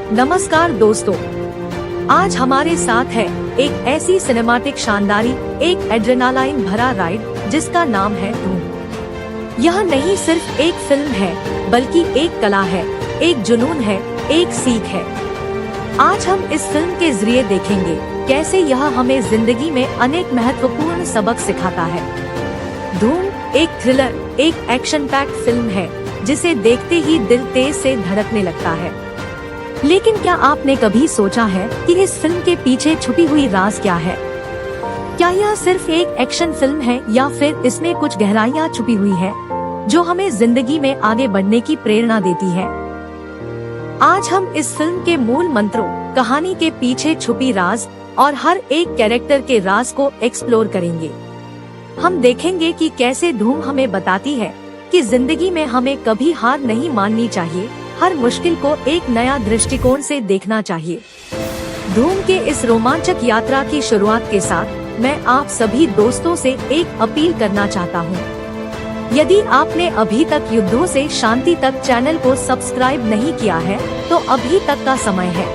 नमस्कार दोस्तों, आज हमारे साथ है एक ऐसी सिनेमैटिक शानदारी, एक एड्रेनालाइन भरा राइड जिसका नाम है धूम। यह नहीं सिर्फ एक फिल्म है बल्कि एक कला है, एक जुनून है, एक सीख है। आज हम इस फिल्म के जरिए देखेंगे कैसे यह हमें जिंदगी में अनेक महत्वपूर्ण सबक सिखाता है। धूम एक थ्रिलर, एक एक्शन पैक्ड फिल्म है जिसे देखते ही दिल तेज से धड़कने लगता है। लेकिन क्या आपने कभी सोचा है कि इस फिल्म के पीछे छुपी हुई राज क्या है? क्या यह सिर्फ एक एक्शन फिल्म है या फिर इसमें कुछ गहराइयाँ छुपी हुई है जो हमें जिंदगी में आगे बढ़ने की प्रेरणा देती है? आज हम इस फिल्म के मूल मंत्रों, कहानी के पीछे छुपी राज और हर एक कैरेक्टर के राज को एक्सप्लोर करेंगे। हम देखेंगे कि कैसे धूम हमें बताती है कि जिंदगी में हमें कभी हार नहीं माननी चाहिए, हर मुश्किल को एक नया दृष्टिकोण से देखना चाहिए। धूम के इस रोमांचक यात्रा की शुरुआत के साथ मैं आप सभी दोस्तों से एक अपील करना चाहता हूँ। यदि आपने अभी तक युद्धों से शांति तक चैनल को सब्सक्राइब नहीं किया है तो अभी तक का समय है।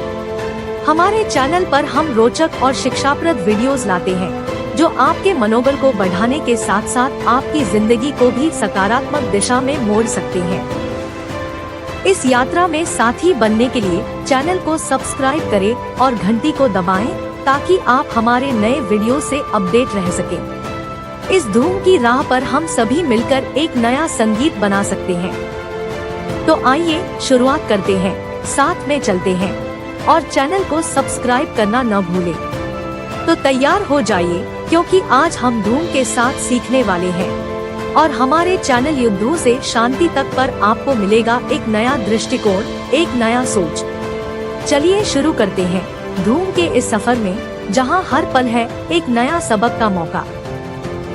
हमारे चैनल पर हम रोचक और शिक्षाप्रद वीडियोस लाते हैं जो आपके मनोबल को बढ़ाने के साथ साथ आपकी जिंदगी को भी सकारात्मक दिशा में मोड़ सकते हैं। इस यात्रा में साथी बनने के लिए चैनल को सब्सक्राइब करें और घंटी को दबाएं ताकि आप हमारे नए वीडियो से अपडेट रह सकें। इस धूम की राह पर हम सभी मिलकर एक नया संगीत बना सकते हैं। तो आइए शुरुआत करते हैं, साथ में चलते हैं और चैनल को सब्सक्राइब करना न भूलें। तो तैयार हो जाइए क्योंकि आज हम धूम के साथ सीखने वाले हैं और हमारे चैनल युद्धों से शांति तक पर आपको मिलेगा एक नया दृष्टिकोण, एक नया सोच। चलिए शुरू करते हैं धूम के इस सफर में जहां हर पल है एक नया सबक का मौका।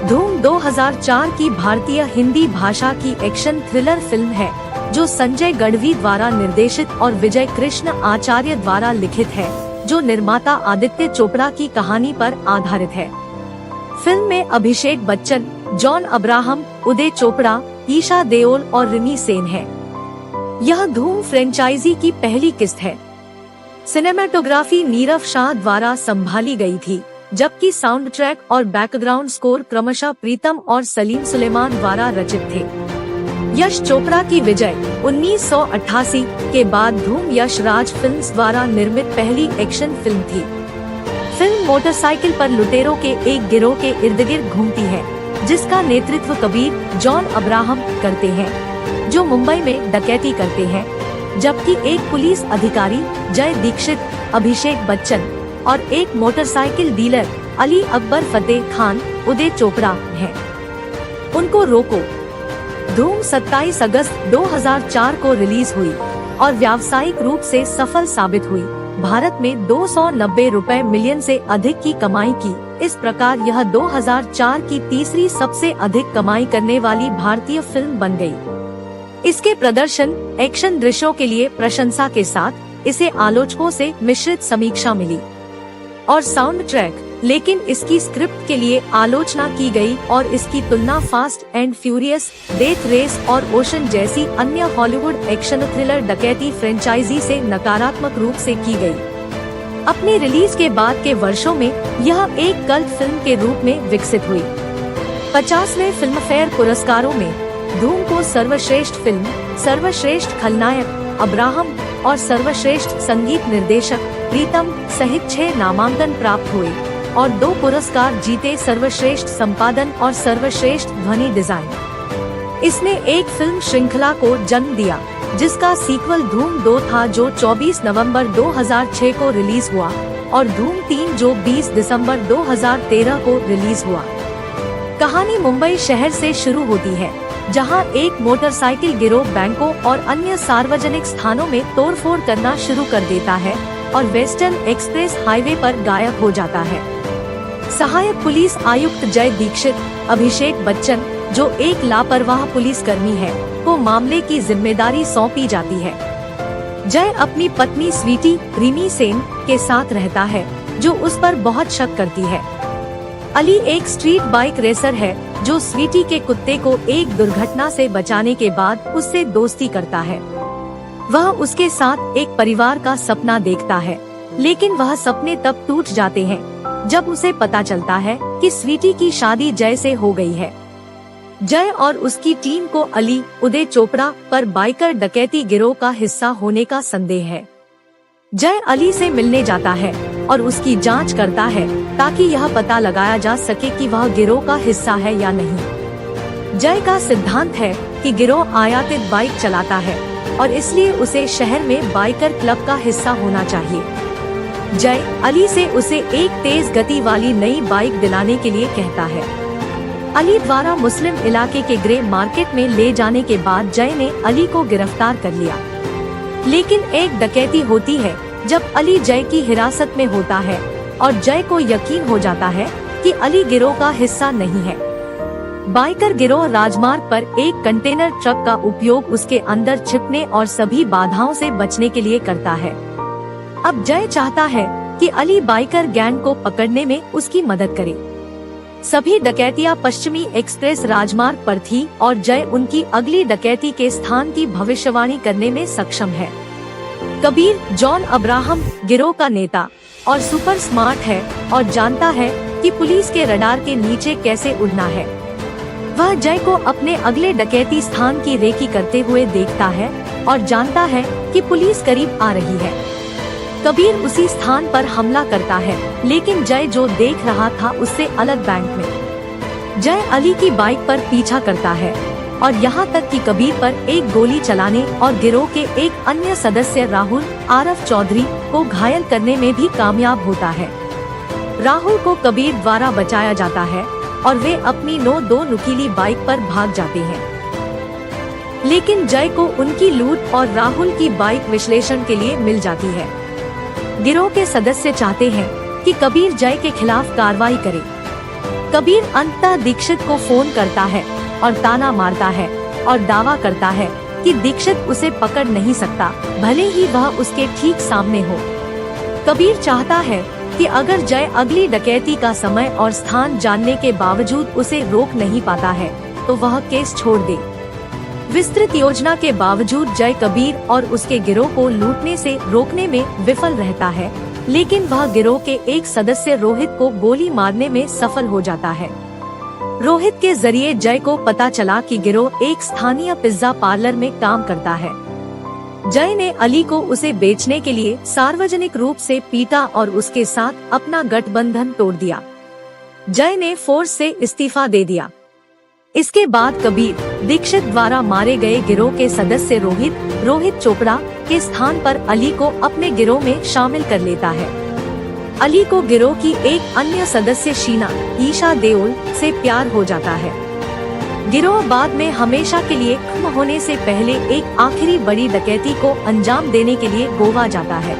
धूम 2004 की भारतीय हिंदी भाषा की एक्शन थ्रिलर फिल्म है जो संजय गढ़वी द्वारा निर्देशित और विजय कृष्ण आचार्य द्वारा लिखित है, जो निर्माता आदित्य चोपड़ा की कहानी पर आधारित है। फिल्म में अभिषेक बच्चन, जॉन अब्राहम, उदय चोपड़ा, ईशा देओल और रिमी सेन है। यह धूम फ्रेंचाइजी की पहली किस्त है। सिनेमेटोग्राफी नीरव शाह द्वारा संभाली गई थी, जबकि साउंड ट्रैक और बैकग्राउंड स्कोर क्रमशः प्रीतम और सलीम सुलेमान द्वारा रचित थे। यश चोपड़ा की विजय 1988 के बाद धूम यश राज फिल्म्स द्वारा निर्मित पहली एक्शन फिल्म थी। फिल्म मोटरसाइकिल पर लुटेरों के एक गिरोह के इर्द गिर्द घूमती है जिसका नेतृत्व कबीर, जॉन अब्राहम करते हैं जो मुंबई में डकैती करते हैं, जबकि एक पुलिस अधिकारी जय दीक्षित, अभिषेक बच्चन और एक मोटरसाइकिल डीलर अली अकबर फतेह खान, उदय चोपड़ा हैं। उनको रोको। धूम 27 अगस्त 2004 को रिलीज हुई और व्यावसायिक रूप से सफल साबित हुई। भारत में 290 मिलियन से अधिक की कमाई की। इस प्रकार यह 2004 की तीसरी सबसे अधिक कमाई करने वाली भारतीय फिल्म बन गई। इसके प्रदर्शन, एक्शन दृश्यों के लिए प्रशंसा के साथ इसे आलोचकों से मिश्रित समीक्षा मिली और साउंड ट्रैक, लेकिन इसकी स्क्रिप्ट के लिए आलोचना की गई और इसकी तुलना fast and furious, death race और ओशन जैसी अन्य हॉलीवुड एक्शन थ्रिलर डकैती फ्रेंचाइजी से नकारात्मक रूप से की गई। अपनी रिलीज के बाद के वर्षों में यह एक कल्ट फिल्म के रूप में विकसित हुई। 50वें फिल्म फेयर पुरस्कारों में धूम को सर्वश्रेष्ठ फिल्म, सर्वश्रेष्ठ खलनायक अब्राहम और सर्वश्रेष्ठ संगीत निर्देशक प्रीतम सहित 6 नामांकन प्राप्त हुए और 2 पुरस्कार जीते, सर्वश्रेष्ठ संपादन और सर्वश्रेष्ठ ध्वनि डिजाइन। इसने एक फिल्म श्रृंखला को जन्म दिया जिसका सीक्वल धूम 2 था जो 24 नवंबर 2006 को रिलीज हुआ और धूम 3 जो 20 दिसंबर 2013 को रिलीज हुआ। कहानी मुंबई शहर से शुरू होती है जहां एक मोटरसाइकिल गिरोह बैंकों और अन्य सार्वजनिक स्थानों में तोड़फोड़ करना शुरू कर देता है और वेस्टर्न एक्सप्रेस हाईवे पर गायब हो जाता है। सहायक पुलिस आयुक्त जय दीक्षित, अभिषेक बच्चन जो एक लापरवाह पुलिसकर्मी है, को मामले की जिम्मेदारी सौंपी जाती है। जय अपनी पत्नी स्वीटी, रिमी सेन के साथ रहता है जो उस पर बहुत शक करती है। अली एक स्ट्रीट बाइक रेसर है जो स्वीटी के कुत्ते को एक दुर्घटना से बचाने के बाद उससे दोस्ती करता है। वह उसके साथ एक परिवार का सपना देखता है, लेकिन वह सपने तब टूट जाते हैं जब उसे पता चलता है कि स्वीटी की शादी जय से हो गई है। जय और उसकी टीम को अली उदय चोपड़ा पर बाइकर डकैती गिरोह का हिस्सा होने का संदेह है। जय अली से मिलने जाता है और उसकी जांच करता है ताकि यह पता लगाया जा सके कि वह गिरोह का हिस्सा है या नहीं। जय का सिद्धांत है कि गिरोह आयातित बाइक चलाता है और इसलिए उसे शहर में बाइकर क्लब का हिस्सा होना चाहिए। जय अली से उसे एक तेज गति वाली नई बाइक दिलाने के लिए कहता है। अली द्वारा मुस्लिम इलाके के ग्रे मार्केट में ले जाने के बाद जय ने अली को गिरफ्तार कर लिया, लेकिन एक डकैती होती है जब अली जय की हिरासत में होता है और जय को यकीन हो जाता है कि अली गिरोह का हिस्सा नहीं है। बाइकर गिरोह राजमार्ग पर एक कंटेनर ट्रक का उपयोग उसके अंदर छिपने और सभी बाधाओं से बचने के लिए करता है। अब जय चाहता है कि अली बाइकर गैंग को पकड़ने में उसकी मदद करे। सभी डकैतियां पश्चिमी एक्सप्रेस राजमार्ग पर थी और जय उनकी अगली डकैती के स्थान की भविष्यवाणी करने में सक्षम है। कबीर जॉन अब्राहम गिरोह का नेता और सुपर स्मार्ट है और जानता है कि पुलिस के रडार के नीचे कैसे उड़ना है। वह जय को अपने अगले डकैती स्थान की रेकी करते हुए देखता है और जानता है कि पुलिस करीब आ रही है। कबीर उसी स्थान पर हमला करता है, लेकिन जय जो देख रहा था उससे अलग बैंक में। जय अली की बाइक पर पीछा करता है और यहाँ तक कि कबीर पर एक गोली चलाने और गिरोह के एक अन्य सदस्य राहुल आरफ चौधरी को घायल करने में भी कामयाब होता है। राहुल को कबीर द्वारा बचाया जाता है और वे अपनी दो नुकीली बाइक पर भाग जाते हैं, लेकिन जय को उनकी लूट और राहुल की बाइक विश्लेषण के लिए मिल जाती है। गिरोह के सदस्य चाहते हैं कि कबीर जय के खिलाफ कार्रवाई करे। कबीर अंततः दीक्षित को फोन करता है और ताना मारता है और दावा करता है कि दीक्षित उसे पकड़ नहीं सकता, भले ही वह उसके ठीक सामने हो। कबीर चाहता है कि अगर जय अगली डकैती का समय और स्थान जानने के बावजूद उसे रोक नहीं पाता है तो वह केस छोड़ दे। विस्तृत योजना के बावजूद जय कबीर और उसके गिरोह को लूटने से रोकने में विफल रहता है, लेकिन वह गिरोह के एक सदस्य रोहित को गोली मारने में सफल हो जाता है। रोहित के जरिए जय को पता चला कि गिरोह एक स्थानीय पिज्जा पार्लर में काम करता है। जय ने अली को उसे बेचने के लिए सार्वजनिक रूप से पीटा और उसके साथ अपना गठबंधन तोड़ दिया। जय ने फोर्स से इस्तीफा दे दिया। इसके बाद कबीर दीक्षित द्वारा मारे गए गिरोह के सदस्य रोहित चोपड़ा के स्थान पर अली को अपने गिरोह में शामिल कर लेता है। अली को गिरोह की एक अन्य सदस्य शीना ईशा देओल से प्यार हो जाता है। गिरोह बाद में हमेशा के लिए खत्म होने से पहले एक आखिरी बड़ी डकैती को अंजाम देने के लिए गोवा जाता है।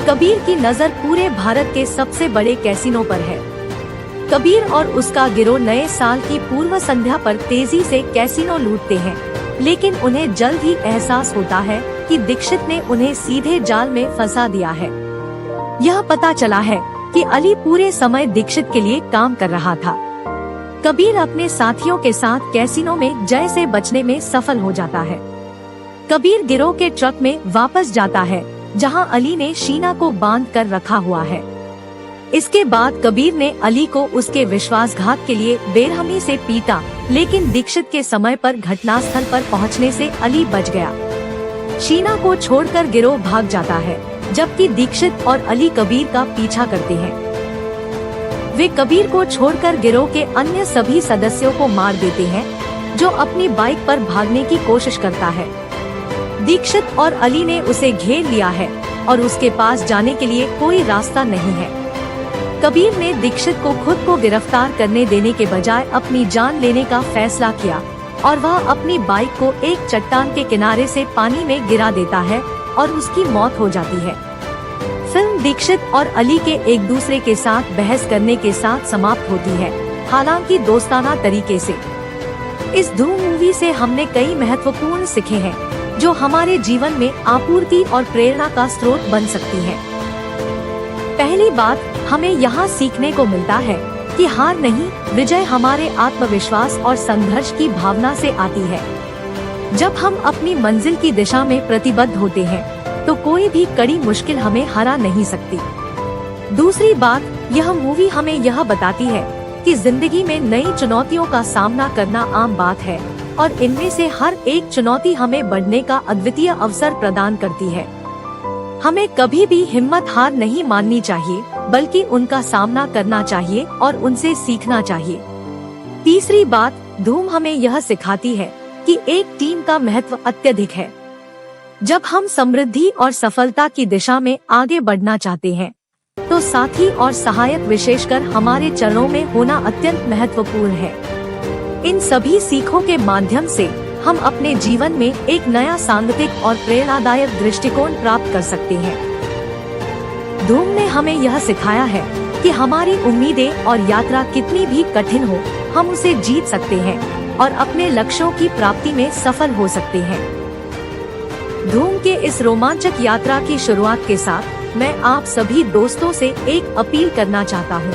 कबीर की नजर पूरे भारत के सबसे बड़े कैसीनो पर है। कबीर और उसका गिरोह नए साल की पूर्व संध्या पर तेजी से कैसीनो लूटते हैं, लेकिन उन्हें जल्द ही एहसास होता है कि दीक्षित ने उन्हें सीधे जाल में फंसा दिया है। यह पता चला है कि अली पूरे समय दीक्षित के लिए काम कर रहा था। कबीर अपने साथियों के साथ कैसीनो में जय से बचने में सफल हो जाता है। कबीर गिरोह के ट्रक में वापस जाता है जहां अली ने शीना को बांध कर रखा हुआ है। इसके बाद कबीर ने अली को उसके विश्वासघात के लिए बेरहमी से पीटा, लेकिन दीक्षित के समय पर घटनास्थल पर पहुंचने से अली बच गया। शीना को छोड़कर गिरोह भाग जाता है, जबकि दीक्षित और अली कबीर का पीछा करते हैं। वे कबीर को छोड़कर गिरोह के अन्य सभी सदस्यों को मार देते हैं, जो अपनी बाइक पर भागने की कोशिश करता है। दीक्षित और अली ने उसे घेर लिया है और उसके पास जाने के लिए कोई रास्ता नहीं है। कबीर ने दीक्षित को खुद को गिरफ्तार करने देने के बजाय अपनी जान लेने का फैसला किया और वह अपनी बाइक को एक चट्टान के किनारे से पानी में गिरा देता है और उसकी मौत हो जाती है। फिल्म दीक्षित और अली के एक दूसरे के साथ बहस करने के साथ समाप्त होती है, हालांकि दोस्ताना तरीके से। इस धूम मूवी से हमने कई महत्वपूर्ण सीखे हैं, जो हमारे जीवन में आपूर्ति और प्रेरणा का स्रोत बन सकती हैं। पहली बात, हमें यहाँ सीखने को मिलता है कि हार नहीं, विजय हमारे आत्मविश्वास और संघर्ष की भावना से आती है। जब हम अपनी मंजिल की दिशा में प्रतिबद्ध होते हैं तो कोई भी कड़ी मुश्किल हमें हरा नहीं सकती। दूसरी बात, यह मूवी हमें यह बताती है कि जिंदगी में नई चुनौतियों का सामना करना आम बात है और इनमें से हर एक चुनौती हमें बढ़ने का अद्वितीय अवसर प्रदान करती है। हमें कभी भी हिम्मत हार नहीं माननी चाहिए, बल्कि उनका सामना करना चाहिए और उनसे सीखना चाहिए। तीसरी बात, धूम हमें यह सिखाती है कि एक टीम का महत्व अत्यधिक है। जब हम समृद्धि और सफलता की दिशा में आगे बढ़ना चाहते हैं तो साथी और सहायक विशेषकर हमारे चरणों में होना अत्यंत महत्वपूर्ण है। इन सभी सीखों के माध्यम से हम अपने जीवन में एक नया सांगठिक और प्रेरणादायक दृष्टिकोण प्राप्त कर सकते हैं। धूम ने हमें यह सिखाया है कि हमारी उम्मीदें और यात्रा कितनी भी कठिन हो, हम उसे जीत सकते हैं और अपने लक्ष्यों की प्राप्ति में सफल हो सकते हैं। धूम के इस रोमांचक यात्रा की शुरुआत के साथ मैं आप सभी दोस्तों से एक अपील करना चाहता हूँ।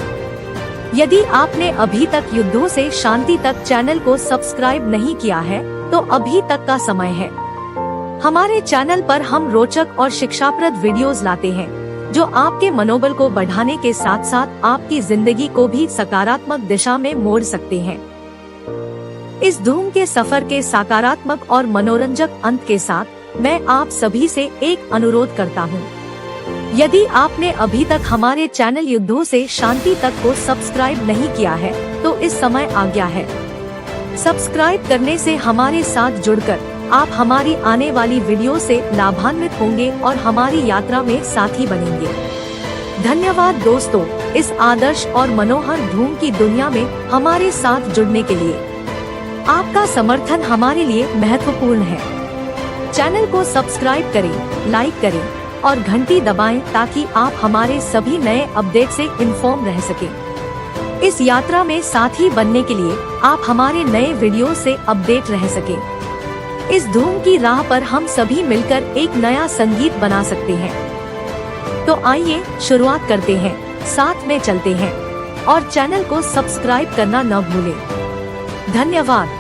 यदि आपने अभी तक युद्धों से शांति तक चैनल को सब्सक्राइब नहीं किया है तो अभी तक का समय है। हमारे चैनल पर हम रोचक और शिक्षाप्रद वीडियोस लाते हैं जो आपके मनोबल को बढ़ाने के साथ साथ आपकी जिंदगी को भी सकारात्मक दिशा में मोड़ सकते हैं। इस धूम के सफर के सकारात्मक और मनोरंजक अंत के साथ मैं आप सभी से एक अनुरोध करता हूँ। यदि आपने अभी तक हमारे चैनल युद्धों से शांति तक को सब्सक्राइब नहीं किया है तो इस समय आ गया है। सब्सक्राइब करने से हमारे साथ जुड़कर आप हमारी आने वाली वीडियो से लाभान्वित होंगे और हमारी यात्रा में साथी बनेंगे। धन्यवाद दोस्तों, इस आदर्श और मनोहर धूम की दुनिया में हमारे साथ जुड़ने के लिए। आपका समर्थन हमारे लिए महत्वपूर्ण है। चैनल को सब्सक्राइब करें, लाइक करें और घंटी दबाएं ताकि आप हमारे सभी नए अपडेट से इन्फॉर्म रह सकें। इस यात्रा में साथी बनने के लिए आप हमारे नए वीडियो से अपडेट रह सकें। इस धूम की राह पर हम सभी मिलकर एक नया संगीत बना सकते हैं। तो आइए शुरुआत करते हैं, साथ में चलते हैं और चैनल को सब्सक्राइब करना न भूलें। धन्यवाद।